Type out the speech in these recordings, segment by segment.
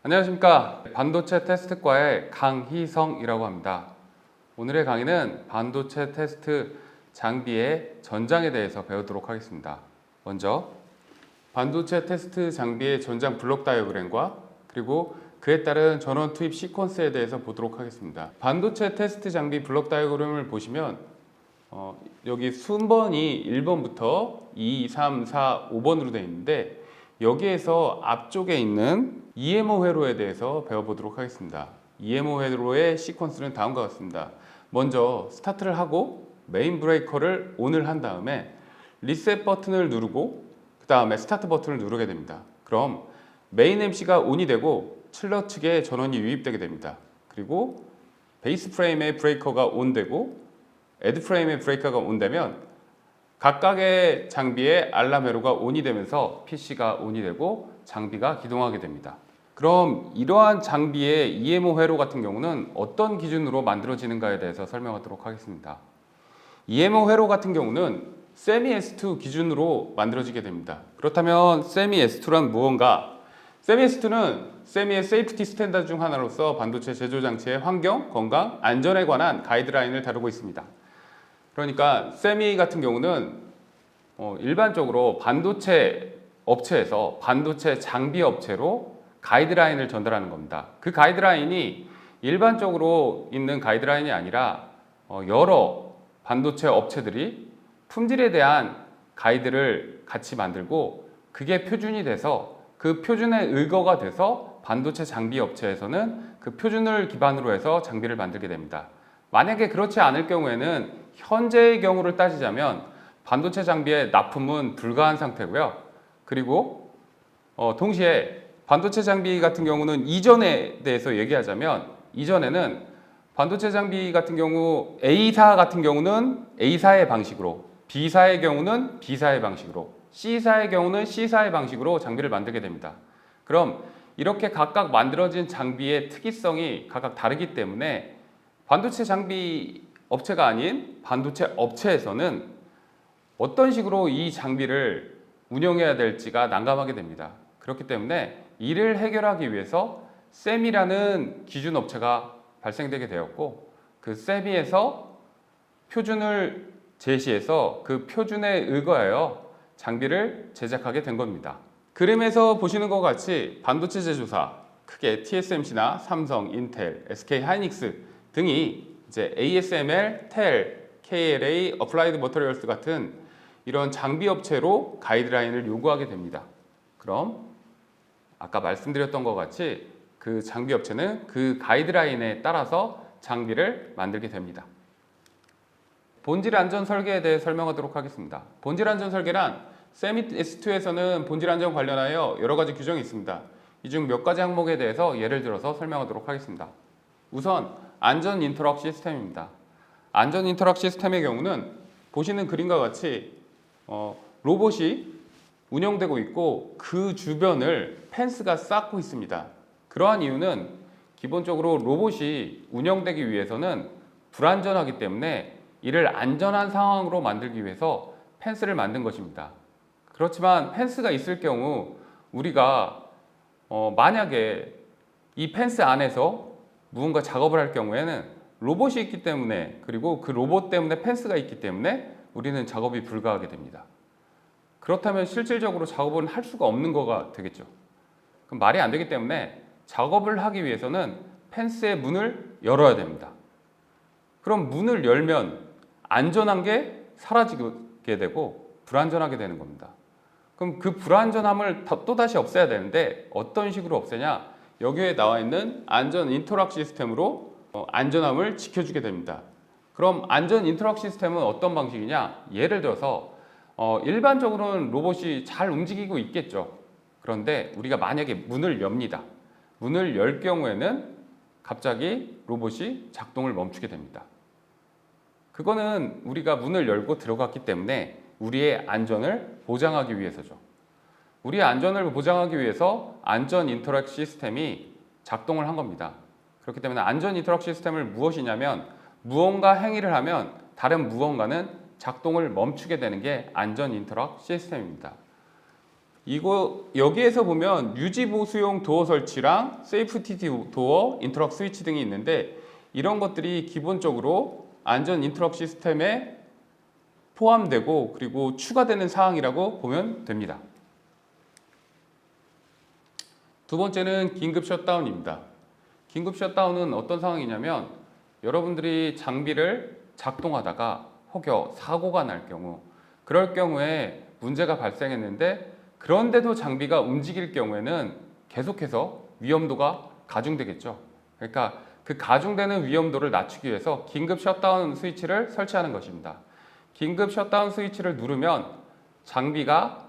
안녕하십니까. 반도체 테스트과의 강희성이라고 합니다. 오늘의 강의는 반도체 테스트 장비의 전장에 대해서 배우도록 하겠습니다. 먼저 반도체 테스트 장비의 전장 블록 다이어그램과 그리고 그에 따른 전원 투입 시퀀스에 대해서 보도록 하겠습니다. 반도체 테스트 장비 블록 다이어그램을 보시면 여기 순번이 1번부터 2, 3, 4, 5번으로 되어 있는데 여기에서 앞쪽에 있는 EMO 회로에 대해서 배워보도록 하겠습니다. EMO 회로의 시퀀스는 다음과 같습니다. 먼저 스타트를 하고 메인 브레이커를 ON을 한 다음에 리셋 버튼을 누르고 그 다음에 스타트 버튼을 누르게 됩니다. 그럼 메인 MC가 ON이 되고 칠러 측에 전원이 유입되게 됩니다. 그리고 베이스 프레임의 브레이커가 ON 되고 애드 프레임의 브레이커가 ON 되면 각각의 장비의 알람 회로가 ON이 되면서 PC가 ON이 되고 장비가 기동하게 됩니다. 그럼 이러한 장비의 EMO 회로 같은 경우는 어떤 기준으로 만들어지는가에 대해서 설명하도록 하겠습니다. EMO 회로 같은 경우는 세미 S2 기준으로 만들어지게 됩니다. 그렇다면 세미 S2란 무언가? 세미 S2는 세미의 세이프티 스탠다드 중 하나로서 반도체 제조 장치의 환경, 건강, 안전에 관한 가이드라인을 다루고 있습니다. 그러니까 세미 같은 경우는 일반적으로 반도체 업체에서 반도체 장비 업체로 가이드라인을 전달하는 겁니다. 그 가이드라인이 일반적으로 있는 가이드라인이 아니라 여러 반도체 업체들이 품질에 대한 가이드를 같이 만들고 그게 표준이 돼서 그 표준의 의거가 돼서 반도체 장비 업체에서는 그 표준을 기반으로 해서 장비를 만들게 됩니다. 만약에 그렇지 않을 경우에는 현재의 경우를 따지자면 반도체 장비의 납품은 불가한 상태고요. 그리고 동시에 반도체 장비 같은 경우는 이전에 대해서 얘기하자면 이전에는 반도체 장비 같은 경우 A사 같은 경우는 A사의 방식으로, B사의 경우는 B사의 방식으로, C사의 경우는 C사의 방식으로 장비를 만들게 됩니다. 그럼 이렇게 각각 만들어진 장비의 특이성이 각각 다르기 때문에 반도체 장비 업체가 아닌 반도체 업체에서는 어떤 식으로 이 장비를 운영해야 될지가 난감하게 됩니다. 그렇기 때문에 이를 해결하기 위해서 세미라는 기준 업체가 발생되게 되었고 그 세미에서 표준을 제시해서 그 표준에 의거하여 장비를 제작하게 된 겁니다. 그림에서 보시는 것 같이 반도체 제조사 크게 TSMC나 삼성, 인텔, SK 하이닉스 등이 이제 ASML, 텔, KLA, 어플라이드 머터리얼스 같은 이런 장비 업체로 가이드라인을 요구하게 됩니다. 그럼 아까 말씀드렸던 것 같이 그 장비 업체는 그 가이드라인에 따라서 장비를 만들게 됩니다. 본질 안전 설계에 대해 설명하도록 하겠습니다. 본질 안전 설계란 세미 S2에서는 본질 안전 관련하여 여러 가지 규정이 있습니다. 이 중 몇 가지 항목에 대해서 예를 들어서 설명하도록 하겠습니다. 우선 안전 인터럭 시스템입니다. 안전 인터럭 시스템의 경우는 보시는 그림과 같이 로봇이 운영되고 있고 그 주변을 펜스가 쌓고 있습니다. 그러한 이유는 기본적으로 로봇이 운영되기 위해서는 불안전하기 때문에 이를 안전한 상황으로 만들기 위해서 펜스를 만든 것입니다. 그렇지만 펜스가 있을 경우 우리가 만약에 이 펜스 안에서 무언가 작업을 할 경우에는 로봇이 있기 때문에 그리고 그 로봇 때문에 펜스가 있기 때문에 우리는 작업이 불가하게 됩니다. 그렇다면 실질적으로 작업은 할 수가 없는 거가 되겠죠. 그럼 말이 안 되기 때문에 작업을 하기 위해서는 펜스의 문을 열어야 됩니다. 그럼 문을 열면 안전한 게 사라지게 되고 불안전하게 되는 겁니다. 그럼 그 불안전함을 또다시 없애야 되는데 어떤 식으로 없애냐? 여기에 나와 있는 안전 인터락 시스템으로 안전함을 지켜주게 됩니다. 그럼 안전 인터락 시스템은 어떤 방식이냐? 예를 들어서 일반적으로는 로봇이 잘 움직이고 있겠죠. 그런데 우리가 만약에 문을 엽니다. 문을 열 경우에는 갑자기 로봇이 작동을 멈추게 됩니다. 그거는 우리가 문을 열고 들어갔기 때문에 우리의 안전을 보장하기 위해서죠. 우리의 안전을 보장하기 위해서 안전 인터랙 시스템이 작동을 한 겁니다. 그렇기 때문에 안전 인터랙 시스템을 무엇이냐면 무언가 행위를 하면 다른 무언가는 작동을 멈추게 되는 게 안전 인터랙 시스템입니다. 여기에서 보면 유지 보수용 도어 설치랑 세이프티 도어, 인터럭 스위치 등이 있는데 이런 것들이 기본적으로 안전 인터럭 시스템에 포함되고 그리고 추가되는 사항이라고 보면 됩니다. 두 번째는 긴급 셧다운입니다. 긴급 셧다운은 어떤 상황이냐면 여러분들이 장비를 작동하다가 혹여 사고가 날 경우, 그럴 경우에 문제가 발생했는데 그런데도 장비가 움직일 경우에는 계속해서 위험도가 가중되겠죠. 그러니까 그 가중되는 위험도를 낮추기 위해서 긴급 셧다운 스위치를 설치하는 것입니다. 긴급 셧다운 스위치를 누르면 장비가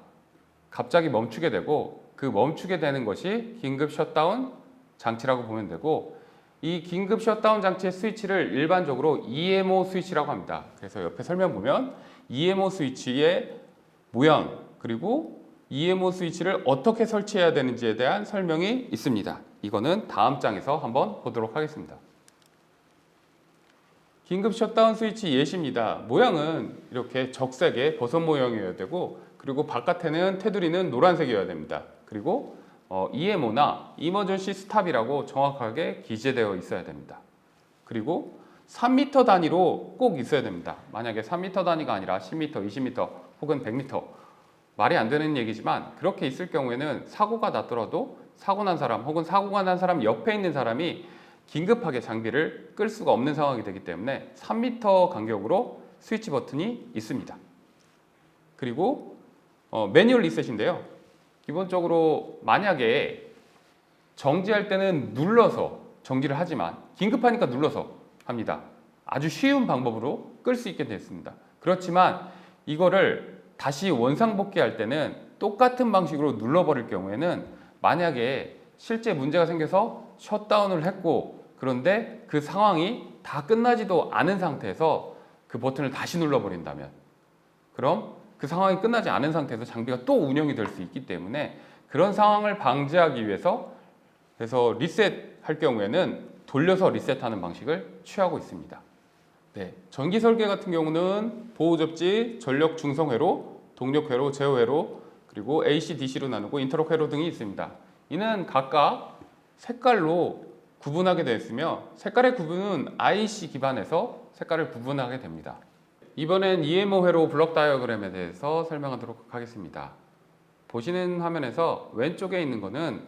갑자기 멈추게 되고 그 멈추게 되는 것이 긴급 셧다운 장치라고 보면 되고, 이 긴급 셧다운 장치의 스위치를 일반적으로 EMO 스위치라고 합니다. 그래서 옆에 설명 보면 EMO 스위치의 모양 그리고 EMO 스위치를 어떻게 설치해야 되는지에 대한 설명이 있습니다. 이거는 다음 장에서 한번 보도록 하겠습니다. 긴급 셧다운 스위치 예시입니다. 모양은 이렇게 적색의 버섯 모양이어야 되고 그리고 바깥에는 테두리는 노란색이어야 됩니다. 그리고 EMO나 이머전시 스탑이라고 정확하게 기재되어 있어야 됩니다. 그리고 3m 단위로 꼭 있어야 됩니다. 만약에 3m 단위가 아니라 10m, 20m 혹은 100m, 말이 안 되는 얘기지만 그렇게 있을 경우에는 사고가 났더라도 사고 난 사람 혹은 사고가 난 사람 옆에 있는 사람이 긴급하게 장비를 끌 수가 없는 상황이 되기 때문에 3m 간격으로 스위치 버튼이 있습니다. 그리고 매뉴얼 리셋인데요. 기본적으로 만약에 정지할 때는 눌러서 정지를 하지만 긴급하니까 눌러서 합니다. 아주 쉬운 방법으로 끌 수 있게 됐습니다. 그렇지만 이거를 다시 원상복귀할 때는 똑같은 방식으로 눌러버릴 경우에는 만약에 실제 문제가 생겨서 셧다운을 했고 그런데 그 상황이 다 끝나지도 않은 상태에서 그 버튼을 다시 눌러버린다면, 그럼 그 상황이 끝나지 않은 상태에서 장비가 또 운영이 될 수 있기 때문에 그런 상황을 방지하기 위해서 그래서 리셋할 경우에는 돌려서 리셋하는 방식을 취하고 있습니다. 네, 전기 설계 같은 경우는 보호 접지, 전력 중성 회로, 동력 회로, 제어 회로, 그리고 AC, DC로 나누고 인터럭 회로 등이 있습니다. 이는 각각 색깔로 구분하게 되어 있으며 색깔의 구분은 IC 기반에서 색깔을 구분하게 됩니다. 이번엔 EMO 회로 블록 다이어그램에 대해서 설명하도록 하겠습니다. 보시는 화면에서 왼쪽에 있는 것은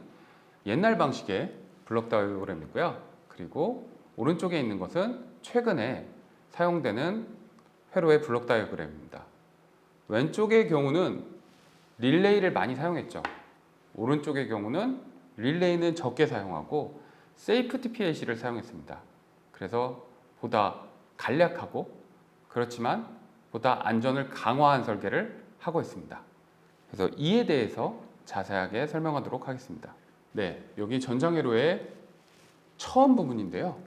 옛날 방식의 블록 다이어그램이고요. 그리고 오른쪽에 있는 것은 최근에 사용되는 회로의 블록 다이어그램입니다. 왼쪽의 경우는 릴레이를 많이 사용했죠. 오른쪽의 경우는 릴레이는 적게 사용하고 세이프티 PLC를 사용했습니다. 그래서 보다 간략하고 그렇지만 보다 안전을 강화한 설계를 하고 있습니다. 그래서 이에 대해서 자세하게 설명하도록 하겠습니다. 네, 여기 전장회로의 처음 부분인데요.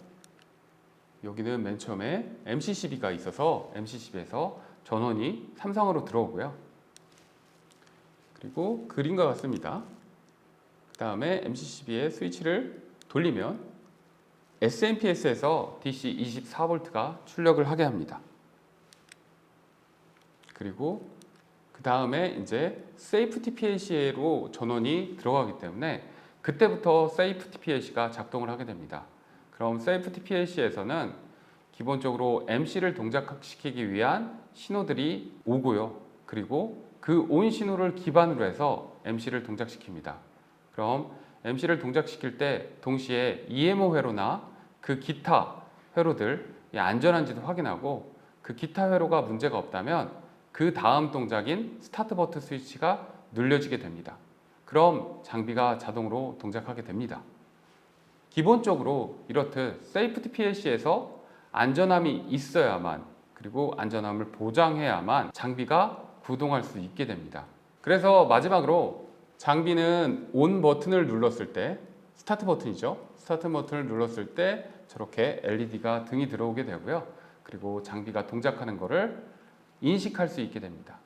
여기는 맨 처음에 MCCB가 있어서 MCCB에서 전원이 삼성으로 들어오고요. 그리고 그림과 같습니다. 그 다음에 MCCB의 스위치를 돌리면 SMPS에서 DC 24V가 출력을 하게 합니다. 그리고 그 다음에 이제 세이프티 PLC로 전원이 들어가기 때문에 그때부터 세이프티 PLC가 작동을 하게 됩니다. 그럼 세이프티 PLC에서는 기본적으로 MC를 동작시키기 위한 신호들이 오고요. 그리고 그 온 신호를 기반으로 해서 MC를 동작시킵니다. 그럼 MC를 동작시킬 때 동시에 EMO 회로나 그 기타 회로들이 안전한지도 확인하고 그 기타 회로가 문제가 없다면 그 다음 동작인 스타트 버튼 스위치가 눌려지게 됩니다. 그럼 장비가 자동으로 동작하게 됩니다. 기본적으로 이렇듯 세이프티 PLC에서 안전함이 있어야만 그리고 안전함을 보장해야만 장비가 구동할 수 있게 됩니다. 그래서 마지막으로 장비는 온 버튼을 눌렀을 때 스타트 버튼이죠. 스타트 버튼을 눌렀을 때 저렇게 LED가 등이 들어오게 되고요. 그리고 장비가 동작하는 것을 인식할 수 있게 됩니다.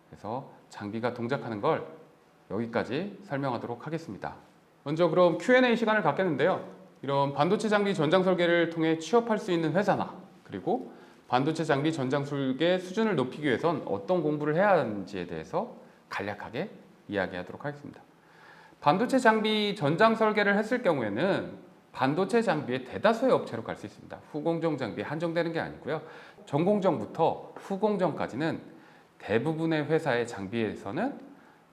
그래서 장비가 동작하는 걸 여기까지 설명하도록 하겠습니다. 먼저 그럼 Q&A 시간을 갖겠는데요. 이런 반도체 장비 전장 설계를 통해 취업할 수 있는 회사나 그리고 반도체 장비 전장 설계 수준을 높이기 위해선 어떤 공부를 해야 하는지에 대해서 간략하게 이야기하도록 하겠습니다. 반도체 장비 전장 설계를 했을 경우에는 반도체 장비의 대다수의 업체로 갈 수 있습니다. 후공정 장비에 한정되는 게 아니고요. 전공정부터 후공정까지는 대부분의 회사의 장비에서는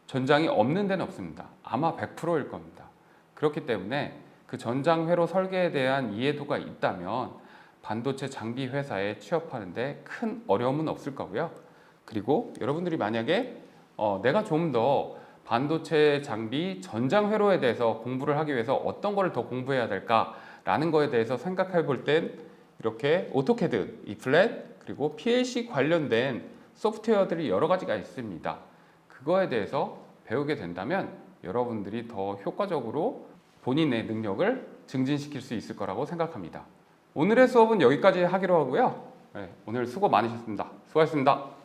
전장이 없는 데는 없습니다. 아마 100%일 겁니다. 그렇기 때문에 그 전장회로 설계에 대한 이해도가 있다면 반도체 장비 회사에 취업하는데 큰 어려움은 없을 거고요. 그리고 여러분들이 만약에 내가 좀 더 반도체 장비 전장 회로에 대해서 공부를 하기 위해서 어떤 거를 더 공부해야 될까라는 거에 대해서 생각해 볼 땐 이렇게 오토캐드, 이플랫, 그리고 PLC 관련된 소프트웨어들이 여러 가지가 있습니다. 그거에 대해서 배우게 된다면 여러분들이 더 효과적으로 본인의 능력을 증진시킬 수 있을 거라고 생각합니다. 오늘의 수업은 여기까지 하기로 하고요. 네, 오늘 수고 많으셨습니다. 수고하셨습니다.